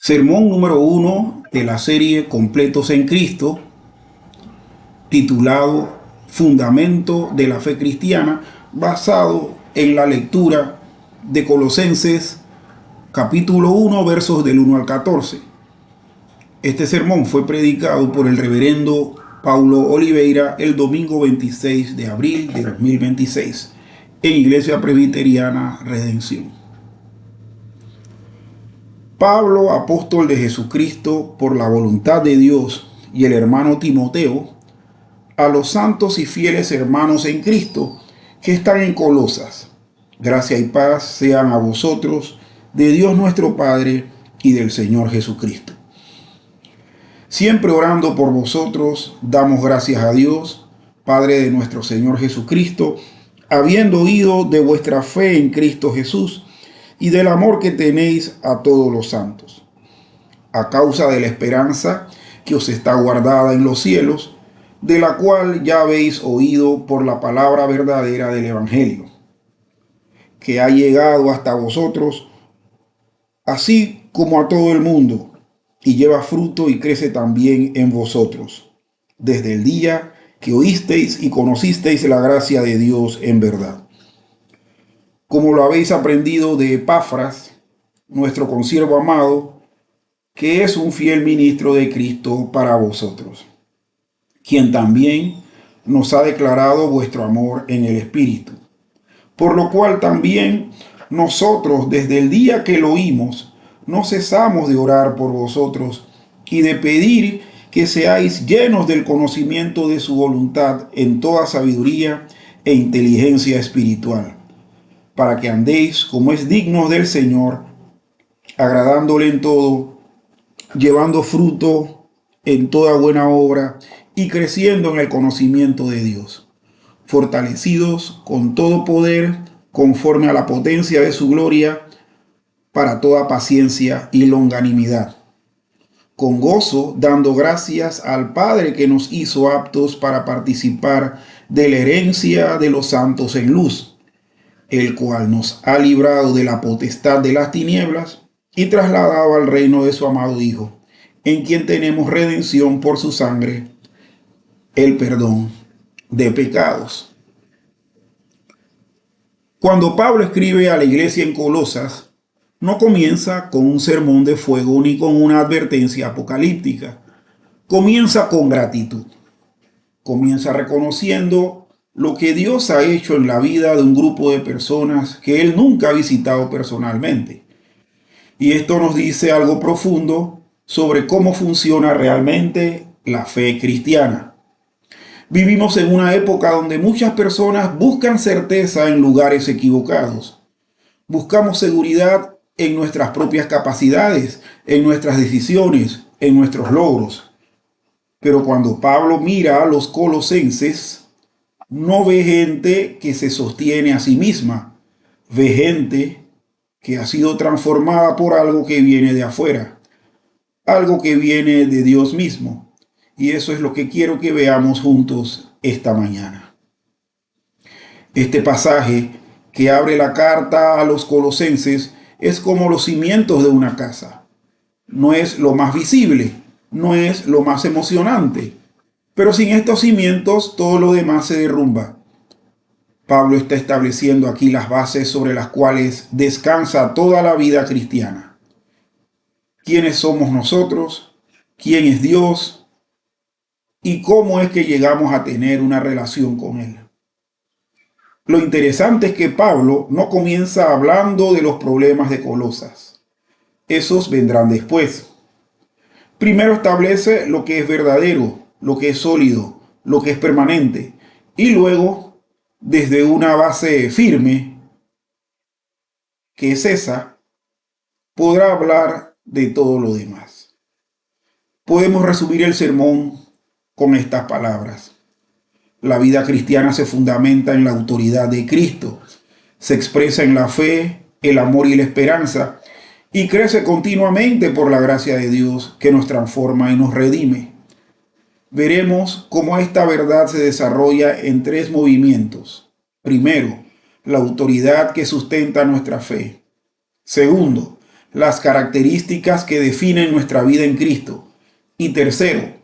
Sermón número 1 de la serie Completos en Cristo, titulado Fundamento de la Fe Cristiana, basado en la lectura de Colosenses capítulo 1, versos del 1 al 14. Este sermón fue predicado por el reverendo Paulo Oliveira el domingo 26 de abril de 2026 en Iglesia Presbiteriana Redención. Pablo, apóstol de Jesucristo por la voluntad de Dios, y el hermano Timoteo, a los santos y fieles hermanos en Cristo que están en Colosas. Gracia y paz sean a vosotros, de Dios nuestro Padre y del Señor Jesucristo. Siempre orando por vosotros, damos gracias a Dios, Padre de nuestro Señor Jesucristo, habiendo oído de vuestra fe en Cristo Jesús y del amor que tenéis a todos los santos, a causa de la esperanza que os está guardada en los cielos, de la cual ya habéis oído por la palabra verdadera del Evangelio, que ha llegado hasta vosotros, así como a todo el mundo, y lleva fruto y crece también en vosotros, desde el día que oísteis y conocisteis la gracia de Dios en verdad. Como lo habéis aprendido de Epafras, nuestro consiervo amado, que es un fiel ministro de Cristo para vosotros, quien también nos ha declarado vuestro amor en el Espíritu. Por lo cual también nosotros, desde el día que lo oímos, no cesamos de orar por vosotros y de pedir que seáis llenos del conocimiento de su voluntad en toda sabiduría e inteligencia espiritual, para que andéis como es digno del Señor, agradándole en todo, llevando fruto en toda buena obra y creciendo en el conocimiento de Dios, fortalecidos con todo poder conforme a la potencia de su gloria, para toda paciencia y longanimidad, con gozo dando gracias al Padre que nos hizo aptos para participar de la herencia de los santos en luz, el cual nos ha librado de la potestad de las tinieblas y trasladado al reino de su amado Hijo, en quien tenemos redención por su sangre, el perdón de pecados. Cuando Pablo escribe a la iglesia en Colosas, no comienza con un sermón de fuego ni con una advertencia apocalíptica. Comienza con gratitud. Comienza reconociendo lo que Dios ha hecho en la vida de un grupo de personas que él nunca ha visitado personalmente. Y esto nos dice algo profundo sobre cómo funciona realmente la fe cristiana. Vivimos en una época donde muchas personas buscan certeza en lugares equivocados. Buscamos seguridad en nuestras propias capacidades, en nuestras decisiones, en nuestros logros. Pero cuando Pablo mira a los colosenses, no ve gente que se sostiene a sí misma, ve gente que ha sido transformada por algo que viene de afuera, algo que viene de Dios mismo. Y eso es lo que quiero que veamos juntos esta mañana. Este pasaje que abre la carta a los colosenses es como los cimientos de una casa. No es lo más visible, no es lo más emocionante, pero sin estos cimientos todo lo demás se derrumba. Pablo está estableciendo aquí las bases sobre las cuales descansa toda la vida cristiana. ¿Quiénes somos nosotros? ¿Quién es Dios? ¿Y cómo es que llegamos a tener una relación con Él? Lo interesante es que Pablo no comienza hablando de los problemas de Colosas. Esos vendrán después. Primero establece lo que es verdadero, lo que es sólido, lo que es permanente. Y luego, desde una base firme, que es esa, podrá hablar de todo lo demás. Podemos resumir el sermón con estas palabras. La vida cristiana se fundamenta en la autoridad de Cristo, se expresa en la fe, el amor y la esperanza, y crece continuamente por la gracia de Dios que nos transforma y nos redime. Veremos cómo esta verdad se desarrolla en tres movimientos. Primero, la autoridad que sustenta nuestra fe. Segundo, las características que definen nuestra vida en Cristo. Y tercero,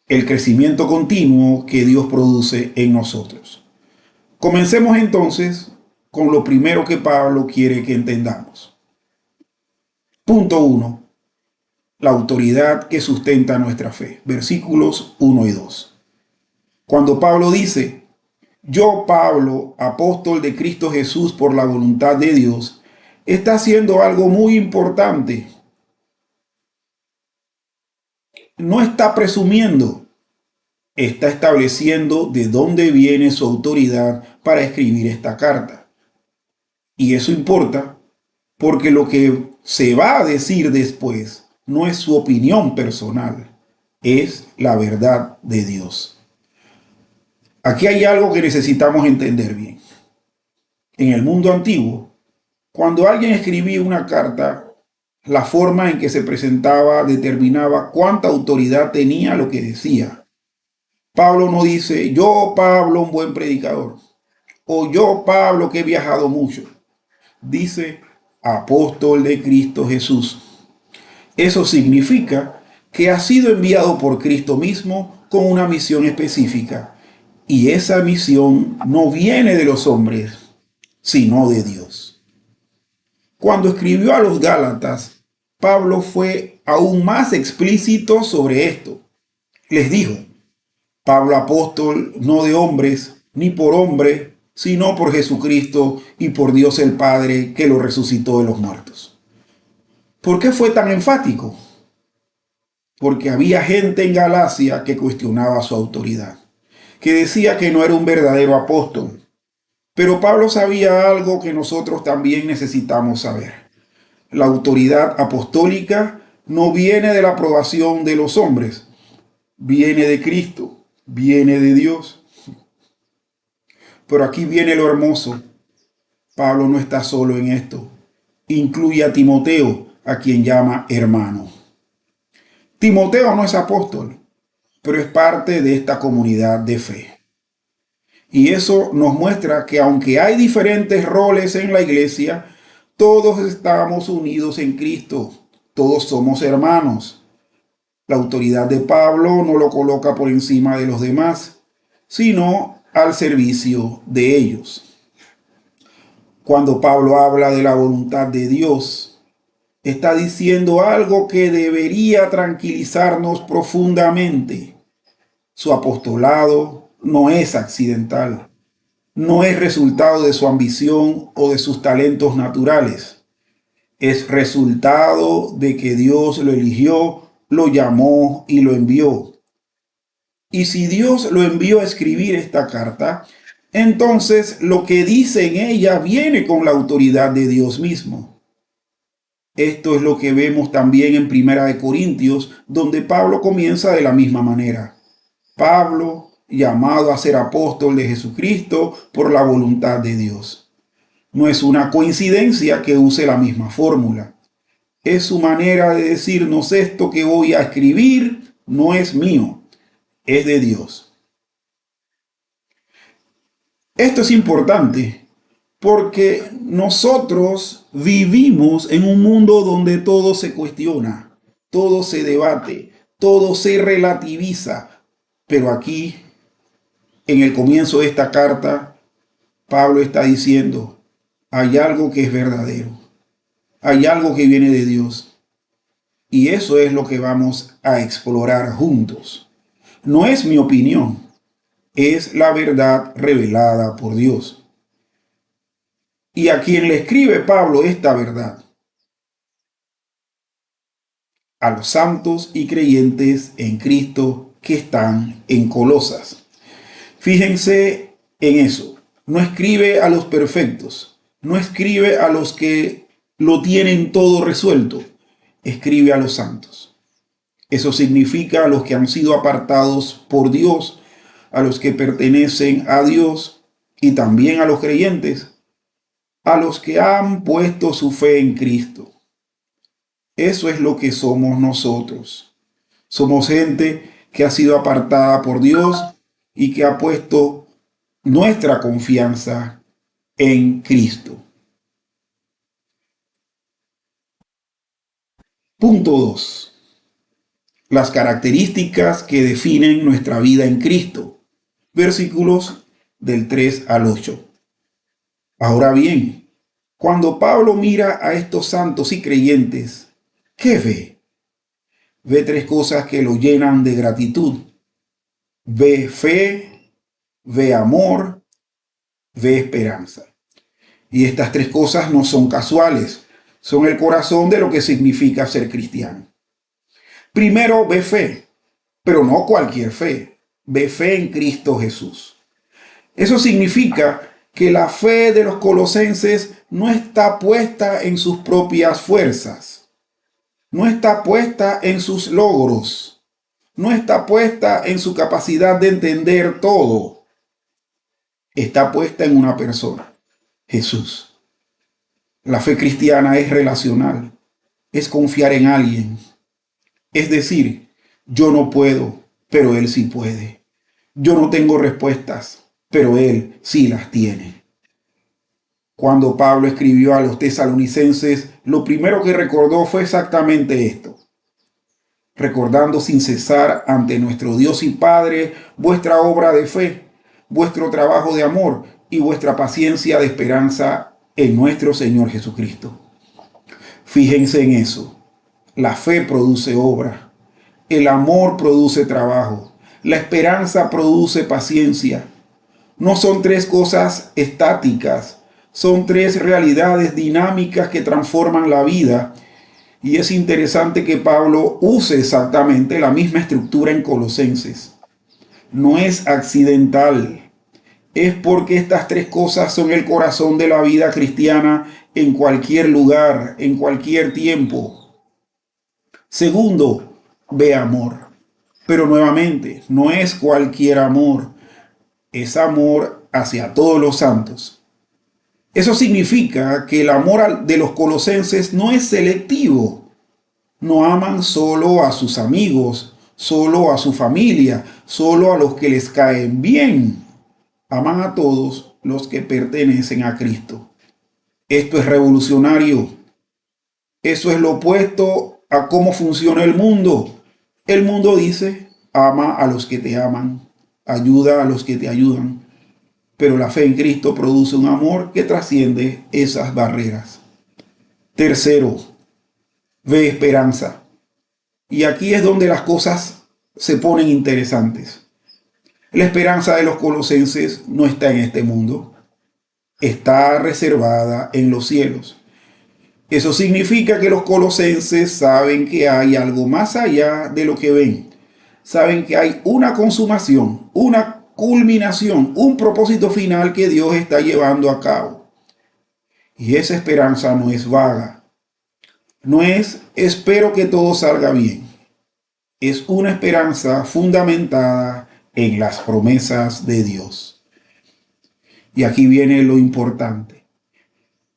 el crecimiento continuo que Dios produce en nosotros. Comencemos entonces con lo primero que Pablo quiere que entendamos. Punto 1. La autoridad que sustenta nuestra fe. Versículos 1 y 2. Cuando Pablo dice, yo, Pablo, apóstol de Cristo Jesús por la voluntad de Dios, está haciendo algo muy importante. No está presumiendo, está estableciendo de dónde viene su autoridad para escribir esta carta. Y eso importa porque lo que se va a decir después no es su opinión personal, es la verdad de Dios. Aquí hay algo que necesitamos entender bien. En el mundo antiguo, cuando alguien escribía una carta, la forma en que se presentaba determinaba cuánta autoridad tenía lo que decía. Pablo no dice, yo, Pablo, un buen predicador, o yo, Pablo, que he viajado mucho. Dice, apóstol de Cristo Jesús. Eso significa que ha sido enviado por Cristo mismo con una misión específica. Y esa misión no viene de los hombres, sino de Dios. Cuando escribió a los Gálatas, Pablo fue aún más explícito sobre esto. Les dijo, Pablo apóstol, no de hombres, ni por hombre, sino por Jesucristo y por Dios el Padre que lo resucitó de los muertos. ¿Por qué fue tan enfático? Porque había gente en Galacia que cuestionaba su autoridad, que decía que no era un verdadero apóstol. Pero Pablo sabía algo que nosotros también necesitamos saber. La autoridad apostólica no viene de la aprobación de los hombres, viene de Cristo, viene de Dios. Pero aquí viene lo hermoso. Pablo no está solo en esto. Incluye a Timoteo, a quien llama hermano. Timoteo no es apóstol, pero es parte de esta comunidad de fe. Y eso nos muestra que aunque hay diferentes roles en la iglesia, todos estamos unidos en Cristo. Todos somos hermanos. La autoridad de Pablo no lo coloca por encima de los demás, sino al servicio de ellos. Cuando Pablo habla de la voluntad de Dios, está diciendo algo que debería tranquilizarnos profundamente. Su apostolado no es accidental, no es resultado de su ambición o de sus talentos naturales. Es resultado de que Dios lo eligió, lo llamó y lo envió. Y si Dios lo envió a escribir esta carta, entonces lo que dice en ella viene con la autoridad de Dios mismo. Esto es lo que vemos también en Primera de Corintios, donde Pablo comienza de la misma manera. Pablo, llamado a ser apóstol de Jesucristo por la voluntad de Dios. No es una coincidencia que use la misma fórmula. Es su manera de decirnos esto que voy a escribir no es mío, es de Dios. Esto es importante porque nosotros vivimos en un mundo donde todo se cuestiona, todo se debate, todo se relativiza. Pero aquí, en el comienzo de esta carta, Pablo está diciendo, hay algo que es verdadero, hay algo que viene de Dios. Y eso es lo que vamos a explorar juntos. No es mi opinión, es la verdad revelada por Dios. Y a quien le escribe Pablo esta verdad, a los santos y creyentes en Cristo que están en Colosas. Fíjense en eso. No escribe a los perfectos, no escribe a los que lo tienen todo resuelto, escribe a los santos. Eso significa a los que han sido apartados por Dios, a los que pertenecen a Dios y también a los creyentes, a los que han puesto su fe en Cristo. Eso es lo que somos nosotros. Somos gente que ha sido apartada por Dios y que ha puesto nuestra confianza en Cristo. Punto 2. Las características que definen nuestra vida en Cristo. Versículos del 3 al 8. Ahora bien, cuando Pablo mira a estos santos y creyentes, ¿qué ve? Ve tres cosas que lo llenan de gratitud. Ve fe, ve amor, ve esperanza. Y estas tres cosas no son casuales, son el corazón de lo que significa ser cristiano. Primero, ve fe, pero no cualquier fe. Ve fe en Cristo Jesús. Eso significa que la fe de los colosenses no está puesta en sus propias fuerzas, no está puesta en sus logros, no está puesta en su capacidad de entender todo. Está puesta en una persona, Jesús. La fe cristiana es relacional, es confiar en alguien. Es decir, yo no puedo, pero Él sí puede. Yo no tengo respuestas, pero Él sí las tiene. Cuando Pablo escribió a los tesalonicenses, lo primero que recordó fue exactamente esto. Recordando sin cesar ante nuestro Dios y Padre vuestra obra de fe, vuestro trabajo de amor y vuestra paciencia de esperanza en nuestro Señor Jesucristo. Fíjense en eso. La fe produce obra, el amor produce trabajo, la esperanza produce paciencia. No son tres cosas estáticas, son tres realidades dinámicas que transforman la vida. Y es interesante que Pablo use exactamente la misma estructura en Colosenses. No es accidental, es porque estas tres cosas son el corazón de la vida cristiana en cualquier lugar, en cualquier tiempo. Segundo, ve amor. Pero nuevamente, no es cualquier amor, es amor hacia todos los santos. Eso significa que el amor de los colosenses no es selectivo. No aman solo a sus amigos, solo a su familia, solo a los que les caen bien. Aman a todos los que pertenecen a Cristo. Esto es revolucionario. Eso es lo opuesto a cómo funciona el mundo. El mundo dice, ama a los que te aman, ayuda a los que te ayudan. Pero la fe en Cristo produce un amor que trasciende esas barreras. Tercero, ve esperanza. Y aquí es donde las cosas se ponen interesantes. La esperanza de los colosenses no está en este mundo, está reservada en los cielos. Eso significa que los colosenses saben que hay algo más allá de lo que ven. Saben que hay una consumación, una culminación, un propósito final que Dios está llevando a cabo. Y esa esperanza no es vaga. No es espero que todo salga bien. Es una esperanza fundamentada en las promesas de Dios. Y aquí viene lo importante.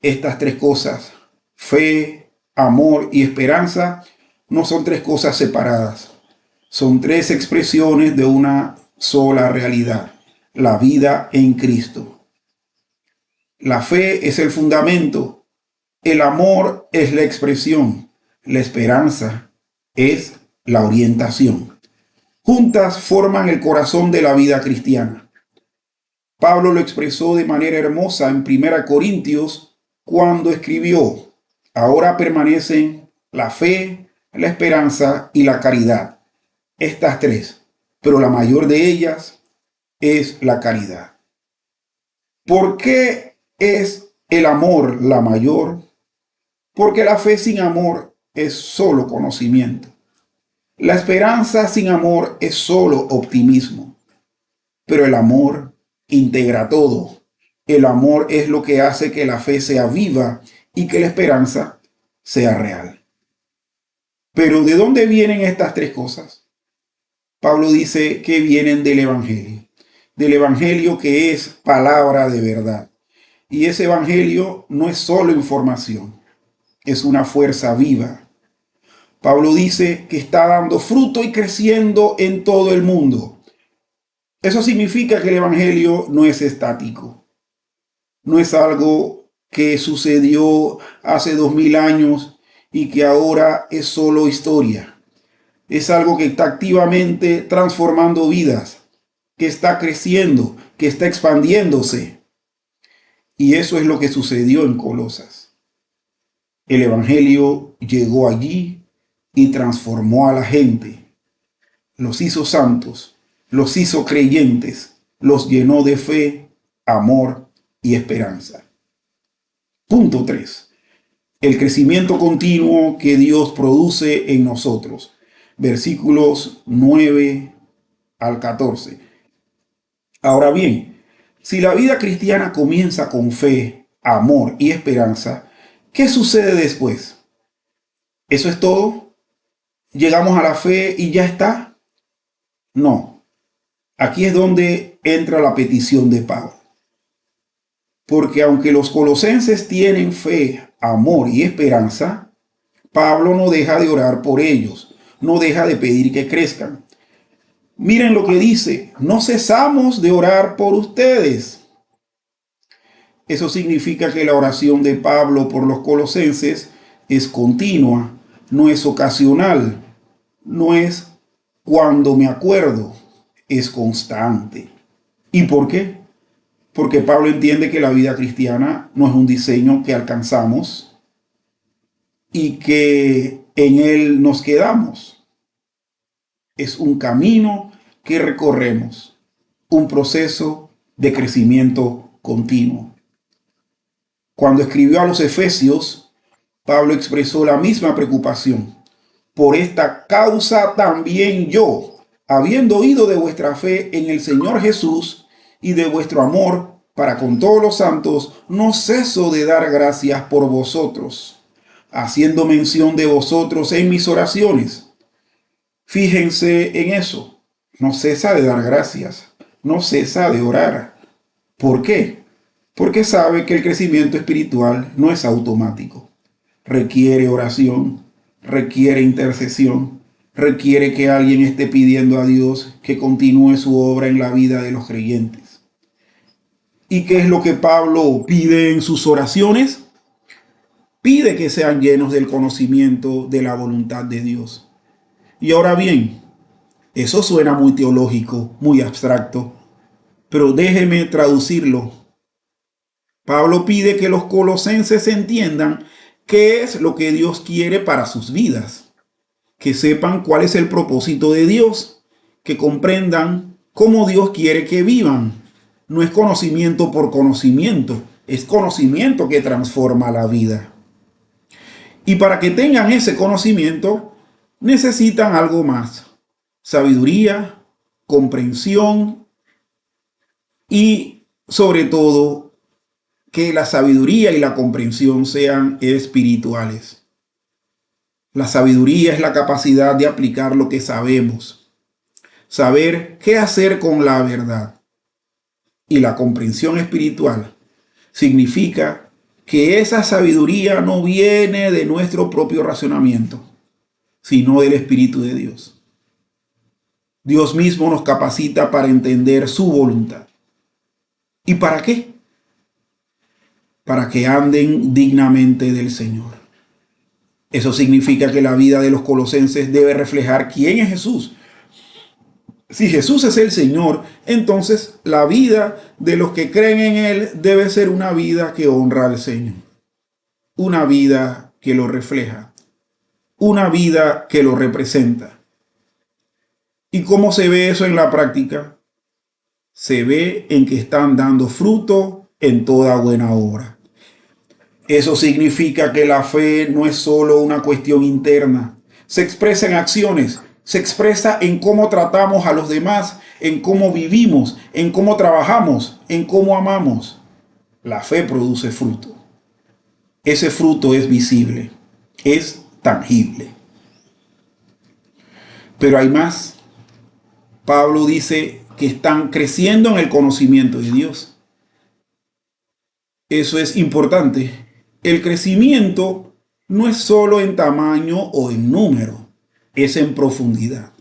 Estas tres cosas, fe, amor y esperanza, no son tres cosas separadas. Son tres expresiones de una sola realidad, la vida en Cristo. La fe es el fundamento, el amor es la expresión, la esperanza es la orientación. Juntas forman el corazón de la vida cristiana. Pablo lo expresó de manera hermosa en 1 Corintios cuando escribió: ahora permanecen la fe, la esperanza y la caridad. Estas tres, pero la mayor de ellas es la caridad. ¿Por qué es el amor la mayor? Porque la fe sin amor es solo conocimiento. La esperanza sin amor es solo optimismo. Pero el amor integra todo. El amor es lo que hace que la fe sea viva y que la esperanza sea real. Pero ¿de dónde vienen estas tres cosas? Pablo dice que vienen del Evangelio que es palabra de verdad. Y ese Evangelio no es solo información, es una fuerza viva. Pablo dice que está dando fruto y creciendo en todo el mundo. Eso significa que el Evangelio no es estático. No es algo que sucedió hace 2000 años y que ahora es solo historia. Es algo que está activamente transformando vidas, que está creciendo, que está expandiéndose. Y eso es lo que sucedió en Colosas. El Evangelio llegó allí y transformó a la gente. Los hizo santos, los hizo creyentes, los llenó de fe, amor y esperanza. Punto 3. El crecimiento continuo que Dios produce en nosotros. Versículos 9 al 14. Ahora bien, si la vida cristiana comienza con fe, amor y esperanza, ¿qué sucede después? ¿Eso es todo? ¿Llegamos a la fe y ya está? No. Aquí es donde entra la petición de Pablo. Porque aunque los colosenses tienen fe, amor y esperanza, Pablo no deja de orar por ellos, no deja de pedir que crezcan. Miren lo que dice: no cesamos de orar por ustedes. Eso significa que la oración de Pablo por los colosenses es continua, no es ocasional, no es cuando me acuerdo, es constante. ¿Y por qué? Porque Pablo entiende que la vida cristiana no es un diseño que alcanzamos y que en él nos quedamos. Es un camino que recorremos, un proceso de crecimiento continuo. Cuando escribió a los Efesios, Pablo expresó la misma preocupación. Por esta causa también yo, habiendo oído de vuestra fe en el Señor Jesús y de vuestro amor para con todos los santos, no ceso de dar gracias por vosotros, haciendo mención de vosotros en mis oraciones. Fíjense en eso. No cesa de dar gracias, no cesa de orar. ¿Por qué? Porque sabe que el crecimiento espiritual no es automático. Requiere oración, requiere intercesión, requiere que alguien esté pidiendo a Dios que continúe su obra en la vida de los creyentes. ¿Y qué es lo que Pablo pide en sus oraciones? Pide que sean llenos del conocimiento de la voluntad de Dios. Y ahora bien, eso suena muy teológico, muy abstracto, pero déjeme traducirlo. Pablo pide que los colosenses entiendan qué es lo que Dios quiere para sus vidas, que sepan cuál es el propósito de Dios, que comprendan cómo Dios quiere que vivan. No es conocimiento por conocimiento, es conocimiento que transforma la vida. Y para que tengan ese conocimiento, necesitan algo más: sabiduría, comprensión y, sobre todo, que la sabiduría y la comprensión sean espirituales. La sabiduría es la capacidad de aplicar lo que sabemos, saber qué hacer con la verdad. Y la comprensión espiritual significa que esa sabiduría no viene de nuestro propio razonamiento, sino del Espíritu de Dios. Dios mismo nos capacita para entender su voluntad. ¿Y para qué? Para que anden dignamente del Señor. Eso significa que la vida de los colosenses debe reflejar quién es Jesús. Si Jesús es el Señor, entonces la vida de los que creen en Él debe ser una vida que honra al Señor. Una vida que lo refleja. Una vida que lo representa. ¿Y cómo se ve eso en la práctica? Se ve en que están dando fruto en toda buena obra. Eso significa que la fe no es solo una cuestión interna. Se expresa en acciones, se expresa en cómo tratamos a los demás, en cómo vivimos, en cómo trabajamos, en cómo amamos. La fe produce fruto. Ese fruto es visible, es tangible. Pero hay más. Pablo dice que están creciendo en el conocimiento de Dios. Eso es importante. El crecimiento no es solo en tamaño o en número, es en profundidad,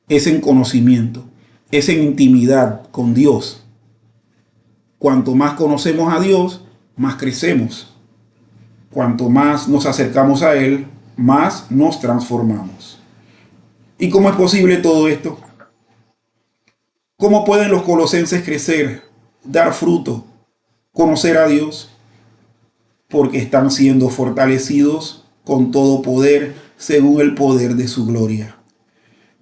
es en conocimiento, es en intimidad con Dios. Cuanto más conocemos a Dios, más crecemos. Cuanto más nos acercamos a Él, más nos transformamos. ¿Y cómo es posible todo esto? ¿Cómo pueden los colosenses crecer, dar fruto, conocer a Dios? Porque están siendo fortalecidos con todo poder según el poder de su gloria.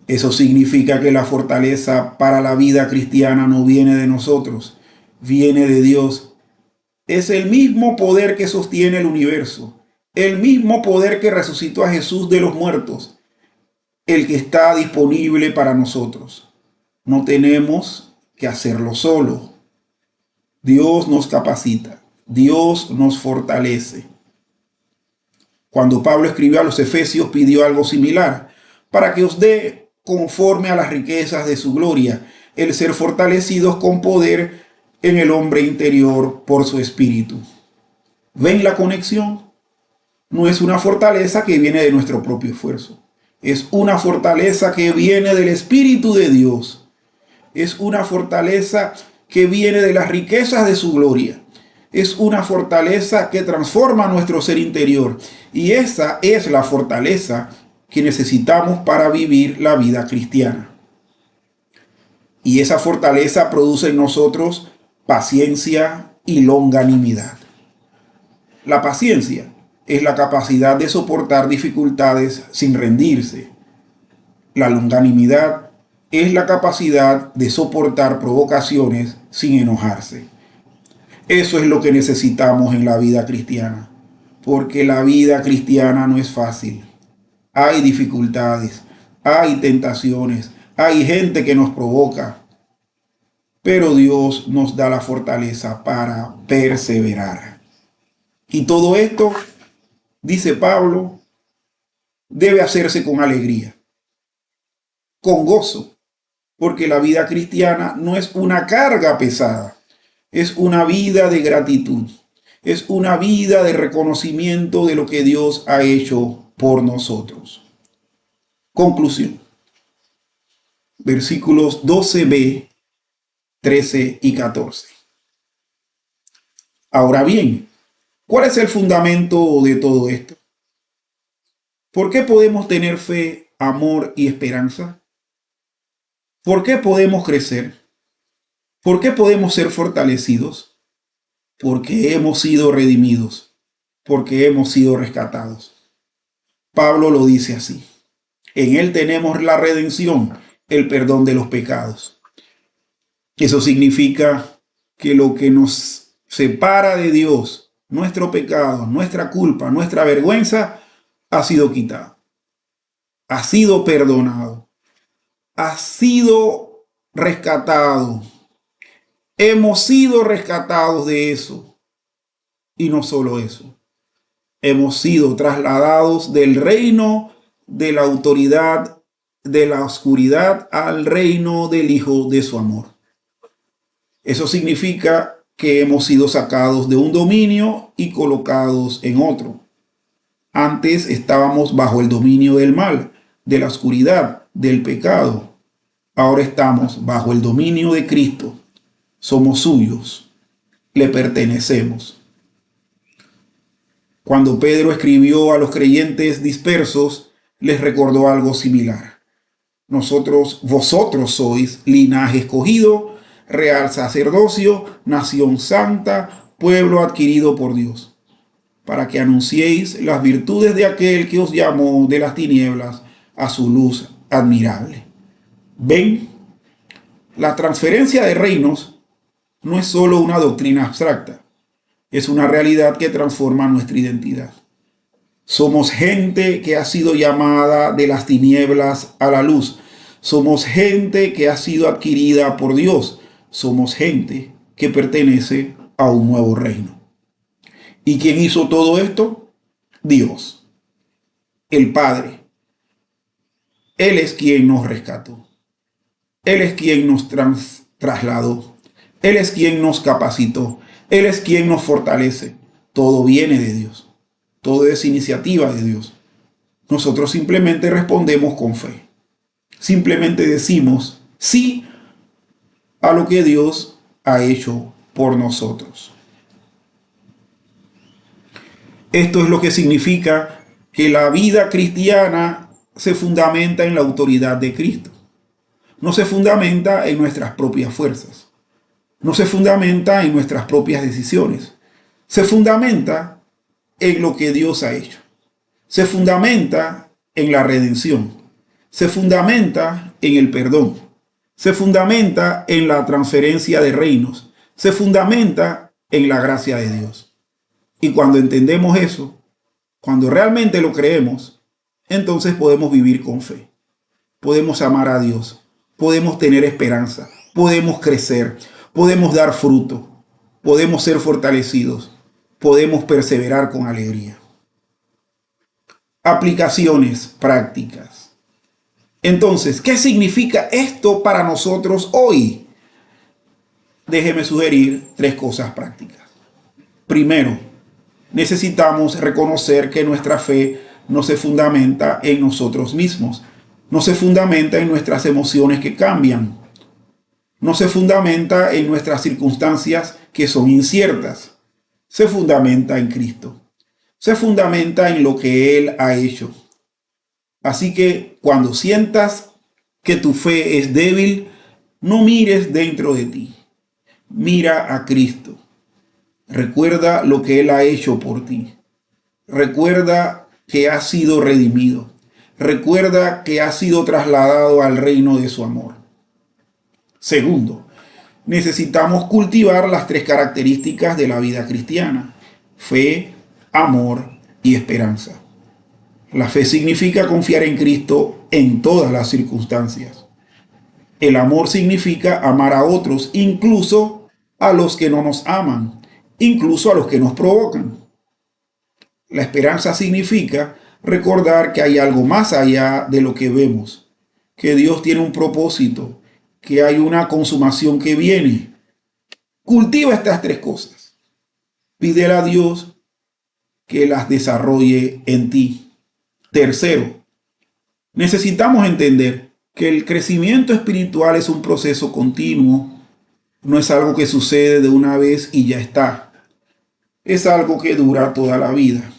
Eso significa que la fortaleza para la vida cristiana no viene de nosotros, viene de Dios. Es el mismo poder que sostiene el universo, el mismo poder que resucitó a Jesús de los muertos, el que está disponible para nosotros. No tenemos que hacerlo solo. Dios nos capacita, Dios nos fortalece. Cuando Pablo escribió a los Efesios, pidió algo similar, para que os dé, conforme a las riquezas de su gloria, el ser fortalecidos con poder en el hombre interior por su espíritu. ¿Ven la conexión? No es una fortaleza que viene de nuestro propio esfuerzo. Es una fortaleza que viene del Espíritu de Dios. Es una fortaleza que viene de las riquezas de su gloria. Es una fortaleza que transforma nuestro ser interior. Y esa es la fortaleza que necesitamos para vivir la vida cristiana. Y esa fortaleza produce en nosotros paciencia y longanimidad. La paciencia es la capacidad de soportar dificultades sin rendirse. La longanimidad es la capacidad de soportar provocaciones sin enojarse. Eso es lo que necesitamos en la vida cristiana, porque la vida cristiana no es fácil. Hay dificultades, hay tentaciones, hay gente que nos provoca, pero Dios nos da la fortaleza para perseverar. Y todo esto, dice Pablo, debe hacerse con alegría, con gozo, porque la vida cristiana no es una carga pesada, es una vida de gratitud, es una vida de reconocimiento de lo que Dios ha hecho por nosotros. Conclusión. Versículos 12b, 13 y 14. Ahora bien, ¿cuál es el fundamento de todo esto? ¿Por qué podemos tener fe, amor y esperanza? ¿Por qué podemos crecer? ¿Por qué podemos ser fortalecidos? Porque hemos sido redimidos, porque hemos sido rescatados. Pablo lo dice así. En él tenemos la redención, el perdón de los pecados. Eso significa que lo que nos separa de Dios, nuestro pecado, nuestra culpa, nuestra vergüenza, ha sido quitado, ha sido perdonado, ha sido rescatado. Hemos sido rescatados de eso. Y no solo eso, hemos sido trasladados del reino de la autoridad de la oscuridad al reino del Hijo de su amor. Eso significa que hemos sido sacados de un dominio y colocados en otro. Antes estábamos bajo el dominio del mal, de la oscuridad, del pecado. Ahora estamos bajo el dominio de Cristo. Somos suyos, le pertenecemos. Cuando Pedro escribió a los creyentes dispersos, les recordó algo similar. Vosotros sois linaje escogido, real sacerdocio, nación santa, pueblo adquirido por Dios, para que anunciéis las virtudes de aquel que os llamó de las tinieblas a su luz admirable. ¿Ven? La transferencia de reinos no es solo una doctrina abstracta, es una realidad que transforma nuestra identidad. Somos gente que ha sido llamada de las tinieblas a la luz. Somos gente que ha sido adquirida por Dios. Somos gente que pertenece a un nuevo reino. ¿Y quién hizo todo esto? Dios, el Padre. Él es quien nos rescató. Él es quien nos trasladó. Él es quien nos capacitó. Él es quien nos fortalece. Todo viene de Dios. Todo es iniciativa de Dios. Nosotros simplemente respondemos con fe. Simplemente decimos sí a lo que Dios ha hecho por nosotros. Esto es lo que significa que la vida cristiana se fundamenta en la autoridad de Cristo. No se fundamenta en nuestras propias fuerzas. No se fundamenta en nuestras propias decisiones. Se fundamenta en lo que Dios ha hecho. Se fundamenta en la redención. Se fundamenta en el perdón. Se fundamenta en la transferencia de reinos. Se fundamenta en la gracia de Dios. Y cuando entendemos eso, cuando realmente lo creemos, entonces podemos vivir con fe. Podemos amar a Dios. Podemos tener esperanza. Podemos crecer. Podemos dar fruto. Podemos ser fortalecidos. Podemos perseverar con alegría. Aplicaciones prácticas. Entonces, ¿qué significa esto para nosotros hoy? Déjeme sugerir 3 cosas prácticas. Primero, necesitamos reconocer que nuestra fe no se fundamenta en nosotros mismos. No se fundamenta en nuestras emociones que cambian. No se fundamenta en nuestras circunstancias que son inciertas. Se fundamenta en Cristo. Se fundamenta en lo que Él ha hecho. Así que cuando sientas que tu fe es débil, no mires dentro de ti. Mira a Cristo. Recuerda lo que Él ha hecho por ti. Recuerda que has sido redimido. Recuerda que has sido trasladado al reino de su amor. Segundo, necesitamos cultivar las 3 características de la vida cristiana: fe, amor y esperanza. La fe significa confiar en Cristo en todas las circunstancias. El amor significa amar a otros, incluso a los que no nos aman, incluso a los que nos provocan. La esperanza significa recordar que hay algo más allá de lo que vemos, que Dios tiene un propósito, que hay una consumación que viene. Cultiva estas 3 cosas. Pídele a Dios que las desarrolle en ti. Tercero, necesitamos entender que el crecimiento espiritual es un proceso continuo. No es algo que sucede de una vez y ya está. Es algo que dura toda la vida.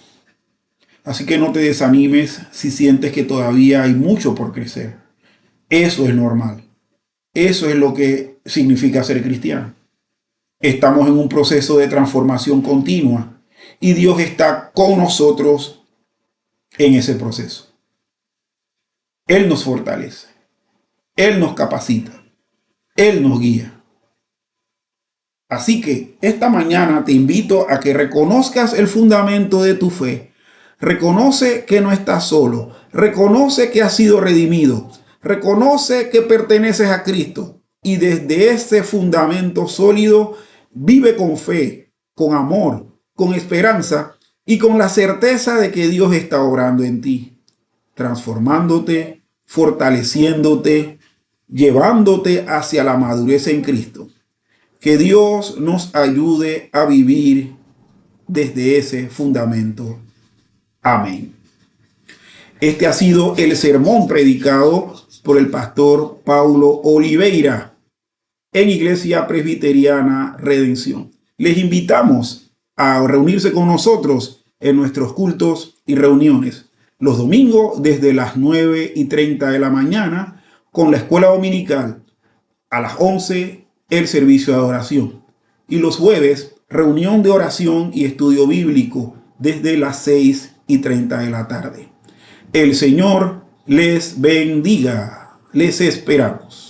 Así que no te desanimes si sientes que todavía hay mucho por crecer. Eso es normal. Eso es lo que significa ser cristiano. Estamos en un proceso de transformación continua y Dios está con nosotros en ese proceso. Él nos fortalece. Él nos capacita. Él nos guía. Así que esta mañana te invito a que reconozcas el fundamento de tu fe. Reconoce que no estás solo. Reconoce que has sido redimido. Reconoce que perteneces a Cristo. Y desde ese fundamento sólido, vive con fe, con amor, con esperanza y con la certeza de que Dios está obrando en ti, transformándote, fortaleciéndote, llevándote hacia la madurez en Cristo. Que Dios nos ayude a vivir desde ese fundamento. Amén. Este ha sido el sermón predicado por el pastor Paulo Oliveira en Iglesia Presbiteriana Redención. Les invitamos a reunirse con nosotros en nuestros cultos y reuniones los domingos desde las 9:30 de la mañana con la escuela dominical, a las 11 el servicio de adoración y los jueves reunión de oración y estudio bíblico desde las 6:30 de la tarde. El Señor les bendiga. Les esperamos.